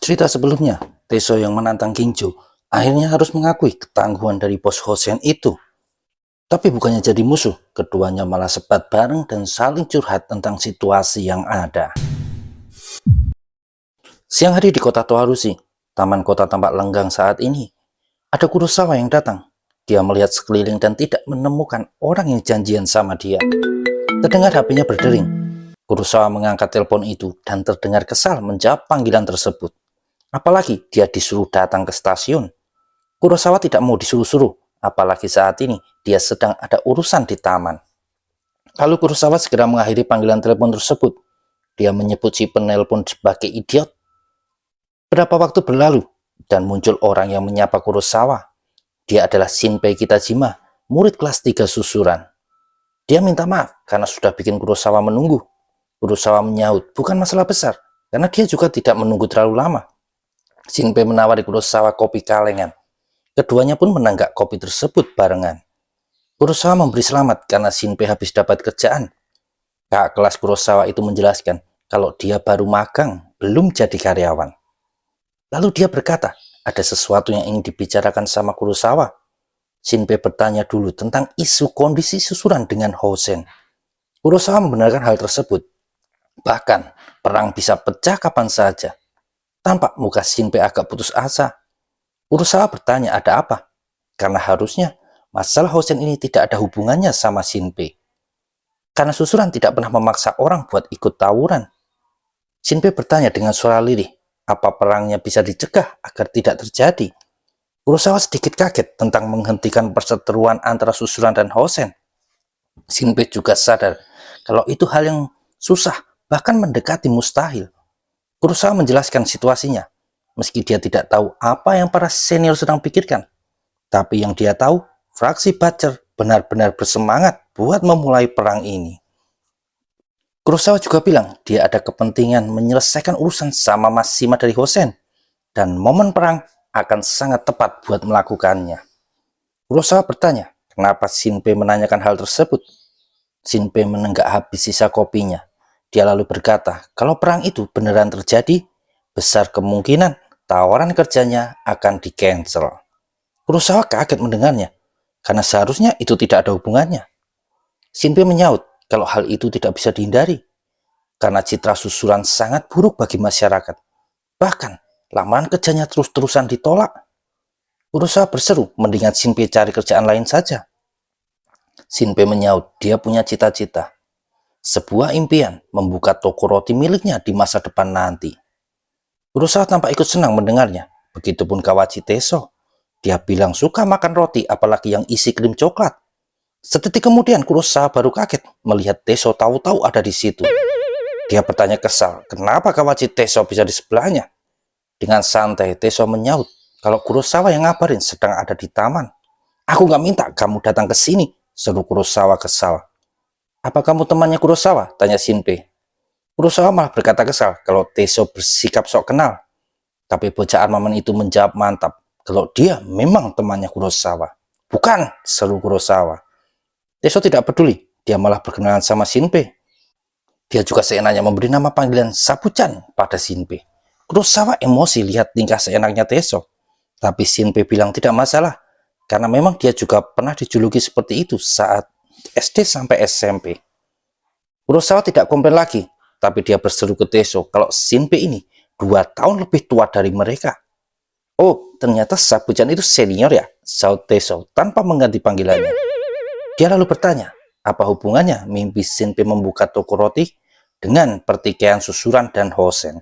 Cerita sebelumnya, Teso yang menantang Kingjo akhirnya harus mengakui ketangguhan dari bos Hosen itu. Tapi bukannya jadi musuh, keduanya malah sebat bareng dan saling curhat tentang situasi yang ada. Siang hari di kota Toharushi, taman kota tampak lenggang saat ini. Ada Kurosawa yang datang. Dia melihat sekeliling dan tidak menemukan orang yang janjian sama dia. Terdengar HP-nya berdering. Kurosawa mengangkat telepon itu dan terdengar kesal menjawab panggilan tersebut. Apalagi dia disuruh datang ke stasiun. Kurosawa tidak mau disuruh-suruh, apalagi saat ini dia sedang ada urusan di taman. Lalu Kurosawa segera mengakhiri panggilan telepon tersebut. Dia menyebut si penelpon sebagai idiot. Berapa waktu berlalu, dan muncul orang yang menyapa Kurosawa. Dia adalah Shinpei Kitajima, murid kelas 3 susuran. Dia minta maaf karena sudah bikin Kurosawa menunggu. Kurosawa menyahut, bukan masalah besar, karena dia juga tidak menunggu terlalu lama. Shinpei menawari Kurosawa kopi kalengan. Keduanya pun menanggak kopi tersebut barengan. Kurosawa memberi selamat karena Shinpei habis dapat kerjaan. Kakak kelas Kurosawa itu menjelaskan kalau dia baru magang, belum jadi karyawan. Lalu dia berkata, ada sesuatu yang ingin dibicarakan sama Kurosawa. Shinpei bertanya dulu tentang isu kondisi susuran dengan Hosen. Kurosawa membenarkan hal tersebut. Bahkan, perang bisa pecah kapan saja. Tampak muka Shinpei agak putus asa. Kurosawa bertanya ada apa? Karena harusnya masalah Hosen ini tidak ada hubungannya sama Shinpei. Karena susuran tidak pernah memaksa orang buat ikut tawuran. Shinpei bertanya dengan suara lirih, apa perangnya bisa dicegah agar tidak terjadi? Kurosawa sedikit kaget tentang menghentikan perseteruan antara susuran dan Hosen. Shinpei juga sadar kalau itu hal yang susah, bahkan mendekati mustahil. Kurosawa menjelaskan situasinya, meski dia tidak tahu apa yang para senior sedang pikirkan. Tapi yang dia tahu, fraksi Butcher benar-benar bersemangat buat memulai perang ini. Kurosawa juga bilang dia ada kepentingan menyelesaikan urusan sama Mashima dari Hosen, dan momen perang akan sangat tepat buat melakukannya. Kurosawa bertanya, kenapa Shinpei menanyakan hal tersebut? Shinpei menenggak habis sisa kopinya. Dia lalu berkata, kalau perang itu beneran terjadi, besar kemungkinan tawaran kerjanya akan di-cancel. Kurosawa kaget mendengarnya, karena seharusnya itu tidak ada hubungannya. Shinpei menyaut kalau hal itu tidak bisa dihindari, karena citra susuran sangat buruk bagi masyarakat. Bahkan, lamaran kerjanya terus-terusan ditolak. Kurosawa berseru, mendingan Shinpei cari kerjaan lain saja. Shinpei menyaut, dia punya cita-cita. Sebuah impian membuka toko roti miliknya di masa depan nanti. Kurosawa tampak ikut senang mendengarnya, begitupun Kawachi Teso. Dia bilang suka makan roti, apalagi yang isi krim coklat. Sedetik kemudian Kurosawa baru kaget melihat Teso tahu-tahu ada di situ. Dia bertanya kesal, kenapa Kawachi Teso bisa di sebelahnya? Dengan santai, Teso menyaut, kalau Kurosawa yang ngabarin sedang ada di taman. Aku gak minta kamu datang ke sini, seru Kurosawa kesal. Apa kamu temannya Kurosawa? Tanya Shinpei. Kurosawa malah berkata kesal kalau Teso bersikap sok kenal. Tapi bocah armamen itu menjawab mantap kalau dia memang temannya Kurosawa. Bukan, seru Kurosawa. Teso tidak peduli, dia malah berkenalan sama Shinpei. Dia juga seenaknya memberi nama panggilan Sabuchan pada Shinpei. Kurosawa emosi lihat tingkah seenaknya Teso. Tapi Shinpei bilang tidak masalah, karena memang dia juga pernah dijuluki seperti itu saat SD sampai SMP. Kurosawa tidak komplain lagi, tapi dia berseru ke Teso kalau Shinpei ini 2 tahun lebih tua dari mereka. Oh, ternyata Sabuchan itu senior ya, saut Teso tanpa mengganti panggilannya. Dia lalu bertanya, apa hubungannya mimpi Shinpei membuka toko roti dengan pertikaian susuran dan Hosen?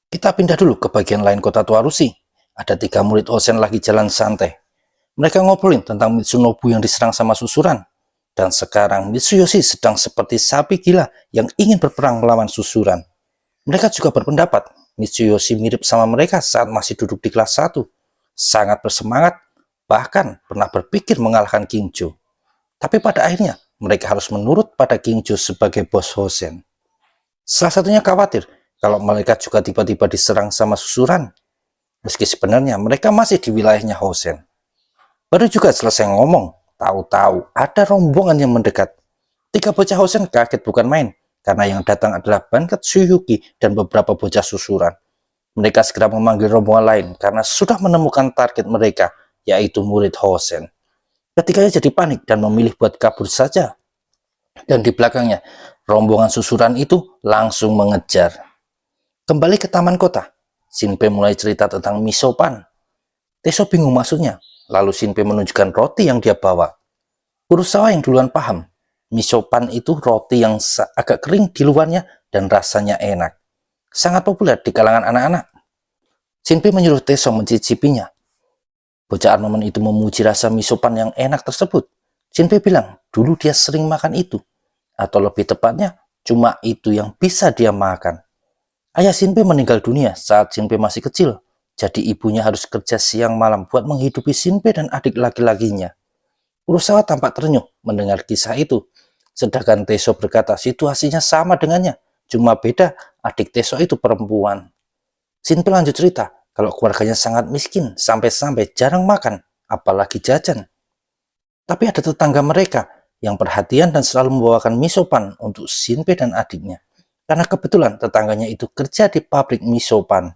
Kita pindah dulu ke bagian lain kota Toharushi. Ada 3 murid Hosen lagi jalan santai. Mereka ngobrolin tentang Mitsunobu yang diserang sama susuran. Dan sekarang Mitsuyoshi sedang seperti sapi gila yang ingin berperang melawan susuran. Mereka juga berpendapat Mitsuyoshi mirip sama mereka saat masih duduk di kelas 1. Sangat bersemangat, bahkan pernah berpikir mengalahkan Kingjo. Tapi pada akhirnya, mereka harus menurut pada Kingjo sebagai bos Hosen. Salah satunya khawatir kalau mereka juga tiba-tiba diserang sama susuran. Meski sebenarnya mereka masih di wilayahnya Hosen. Baru juga selesai ngomong, tahu-tahu ada rombongan yang mendekat. 3 bocah Hosen kaget bukan main, karena yang datang adalah Bankat Tsuyuki dan beberapa bocah susuran. Mereka segera memanggil rombongan lain karena sudah menemukan target mereka, yaitu murid Hosen. Ketiganya jadi panik dan memilih buat kabur saja. Dan di belakangnya, rombongan susuran itu langsung mengejar. Kembali ke taman kota, Shinpei mulai cerita tentang misopan. Teso bingung maksudnya, lalu Shinpei menunjukkan roti yang dia bawa. Kurosawa yang duluan paham, misopan itu roti yang agak kering di luarnya dan rasanya enak. Sangat populer di kalangan anak-anak. Shinpei menyuruh Teso mencicipinya. Bocah armamen itu memuji rasa misopan yang enak tersebut. Shinpei bilang, dulu dia sering makan itu. Atau lebih tepatnya, cuma itu yang bisa dia makan. Ayah Shinpei meninggal dunia saat Shinpei masih kecil. Jadi ibunya harus kerja siang malam buat menghidupi Shinpei dan adik laki-lakinya. Kurosawa tampak terenyuh mendengar kisah itu. Sedangkan Teso berkata situasinya sama dengannya. Cuma beda, adik Teso itu perempuan. Shinpei lanjut cerita, kalau keluarganya sangat miskin, sampai-sampai jarang makan, apalagi jajan. Tapi ada tetangga mereka yang perhatian dan selalu membawakan misopan untuk Shinpei dan adiknya. Karena kebetulan tetangganya itu kerja di pabrik misopan.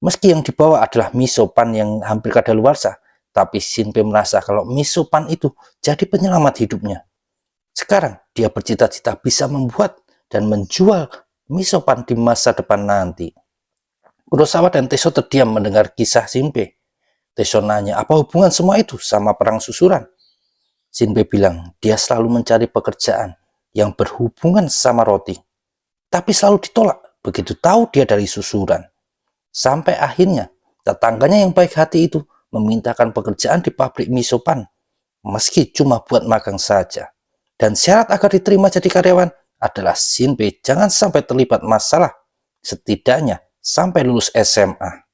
Meski yang dibawa adalah misopan yang hampir kadaluarsa, tapi Shinpei merasa kalau misopan itu jadi penyelamat hidupnya. Sekarang dia bercita-cita bisa membuat dan menjual misopan di masa depan nanti. Kurosawa dan Teso terdiam mendengar kisah Shinpei. Teso nanya, apa hubungan semua itu sama perang susuran? Shinpei bilang, dia selalu mencari pekerjaan yang berhubungan sama roti. Tapi selalu ditolak begitu tahu dia dari susuran. Sampai akhirnya, tetangganya yang baik hati itu memintakan pekerjaan di pabrik misopan, meski cuma buat magang saja. Dan syarat agar diterima jadi karyawan adalah Shinpei jangan sampai terlibat masalah, setidaknya sampai lulus SMA.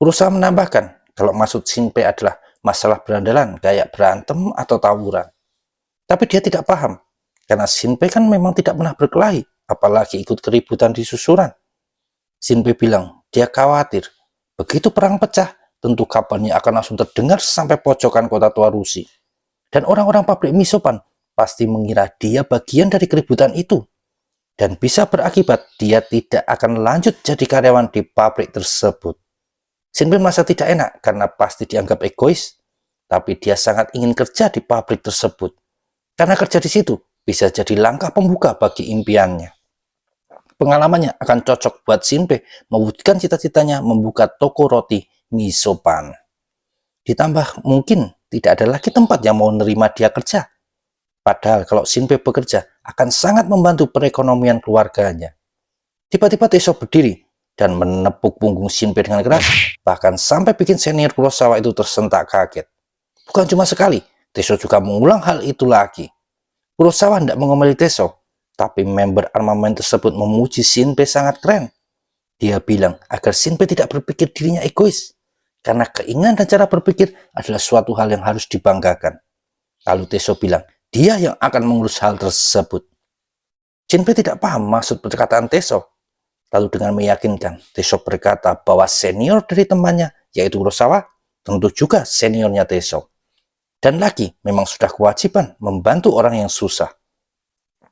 Kurosawa menambahkan kalau maksud Shinpei adalah masalah berandalan kayak berantem atau tawuran. Tapi dia tidak paham, karena Shinpei kan memang tidak pernah berkelahi, apalagi ikut keributan di susuran. Shinpei bilang dia khawatir, begitu perang pecah, tentu kabarnya akan langsung terdengar sampai pojokan kota tua Rusi. Dan orang-orang pabrik misopan pasti mengira dia bagian dari keributan itu. Dan bisa berakibat dia tidak akan lanjut jadi karyawan di pabrik tersebut. Shinpei merasa tidak enak karena pasti dianggap egois, tapi dia sangat ingin kerja di pabrik tersebut. Karena kerja di situ bisa jadi langkah pembuka bagi impiannya. Pengalamannya akan cocok buat Shinpei mewujudkan cita-citanya membuka toko roti misopan. Ditambah mungkin tidak ada lagi tempat yang mau menerima dia kerja. Padahal kalau Shinpei bekerja akan sangat membantu perekonomian keluarganya. Tiba-tiba Teso berdiri dan menepuk punggung Shinpei dengan keras, bahkan sampai bikin senior Kurosawa itu tersentak kaget. Bukan cuma sekali, Teso juga mengulang hal itu lagi. Kurosawa tidak mengomeli Teso, tapi member armamen tersebut memuji Shinpei sangat keren. Dia bilang agar Shinpei tidak berpikir dirinya egois, karena keinginan dan cara berpikir adalah suatu hal yang harus dibanggakan. Lalu Teso bilang, dia yang akan mengurus hal tersebut. Shinpei tidak paham maksud perkataan Teso. Lalu dengan meyakinkan, Teso berkata bahwa senior dari temannya, yaitu Kurosawa, tentu juga seniornya Teso. Dan lagi, memang sudah kewajiban membantu orang yang susah.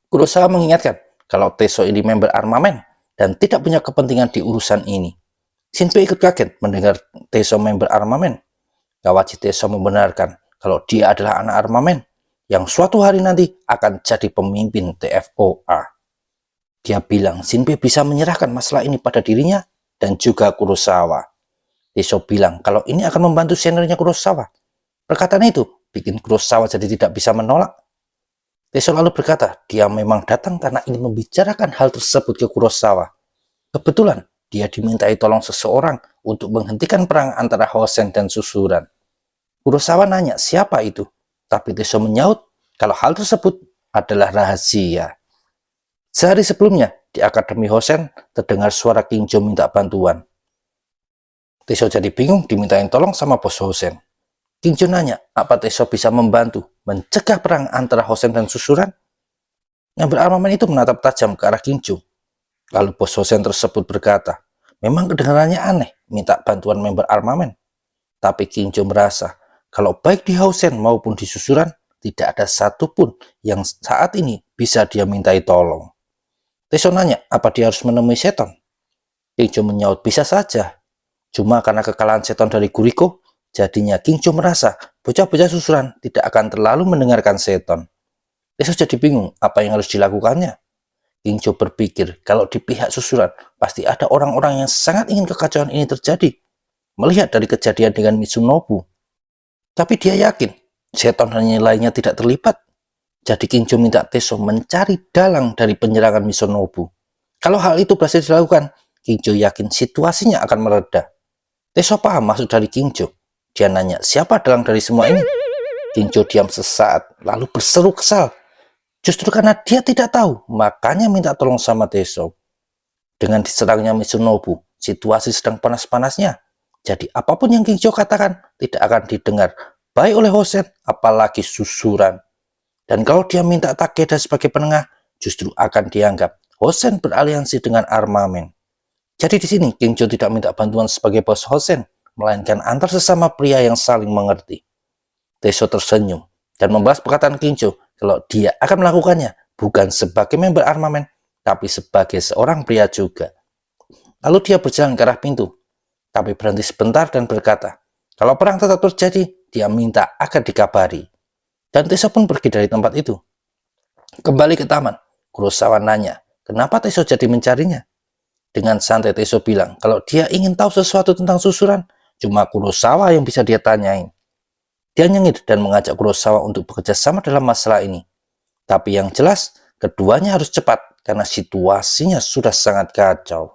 Kurosawa mengingatkan kalau Teso ini member armamen dan tidak punya kepentingan di urusan ini. Shinpei ikut kaget mendengar Teso member armamen. Kawachi Teso membenarkan kalau dia adalah anak armamen yang suatu hari nanti akan jadi pemimpin TFOA. Dia bilang Shinpei bisa menyerahkan masalah ini pada dirinya dan juga Kurosawa. Teso bilang kalau ini akan membantu seniornya Kurosawa. Perkataan itu bikin Kurosawa jadi tidak bisa menolak. Teso lalu berkata dia memang datang karena ingin membicarakan hal tersebut ke Kurosawa. Kebetulan dia dimintai tolong seseorang untuk menghentikan perang antara Hosen dan susuran. Kurosawa nanya siapa itu, tapi Teso menyaut kalau hal tersebut adalah rahasia. Sehari sebelumnya, di Akademi Hosen terdengar suara Kingjo minta bantuan. Teso jadi bingung dimintain tolong sama bos Hosen. Kingjo nanya, apa Teso bisa membantu mencegah perang antara Hosen dan susuran? Yang berarmamen itu menatap tajam ke arah Kingjo. Lalu bos Hosen tersebut berkata, memang kedengarannya aneh minta bantuan member armamen. Tapi Kingjo merasa, kalau baik di Hosen maupun di susuran, tidak ada satupun yang saat ini bisa dia mintai tolong. Teso nanya, apa dia harus menemui Seton? Kingjo menyaut, bisa saja. Cuma karena kekalahan seton dari Guriko, jadinya Kingjo merasa bocah-bocah susuran tidak akan terlalu mendengarkan seton. Teso jadi bingung apa yang harus dilakukannya. Kingjo berpikir kalau di pihak susuran pasti ada orang-orang yang sangat ingin kekacauan ini terjadi. Melihat dari kejadian dengan Mitsunobu. Tapi dia yakin seton dan lainnya tidak terlibat. Jadi Kingjo minta Teso mencari dalang dari penyerangan Mitsunobu. Kalau hal itu berhasil dilakukan, Kingjo yakin situasinya akan mereda. Teso paham maksud dari Kingjo. Dia nanya, siapa dalang dari semua ini? Kingjo diam sesaat, lalu berseru kesal. Justru karena dia tidak tahu, makanya minta tolong sama Teso. Dengan diserangnya Mitsunobu, situasi sedang panas-panasnya. Jadi apapun yang Kingjo katakan tidak akan didengar, baik oleh Hosen, apalagi susuran. Dan kalau dia minta Takeda sebagai penengah, justru akan dianggap Hosen beraliansi dengan armamen. Jadi di sini Kingjo tidak minta bantuan sebagai bos Hosen, melainkan antar sesama pria yang saling mengerti. Teso tersenyum dan membahas perkataan Kingjo kalau dia akan melakukannya bukan sebagai member armamen, tapi sebagai seorang pria juga. Lalu dia berjalan ke arah pintu, tapi berhenti sebentar dan berkata, kalau perang tetap terjadi, dia minta agar dikabari. Dan Teso pun pergi dari tempat itu. Kembali ke taman, Kurosawa nanya, kenapa Teso jadi mencarinya? Dengan santai Teso bilang, kalau dia ingin tahu sesuatu tentang susuran, cuma Kurosawa yang bisa dia tanyain. Dia nyengir dan mengajak Kurosawa untuk bekerja sama dalam masalah ini. Tapi yang jelas, keduanya harus cepat, karena situasinya sudah sangat kacau.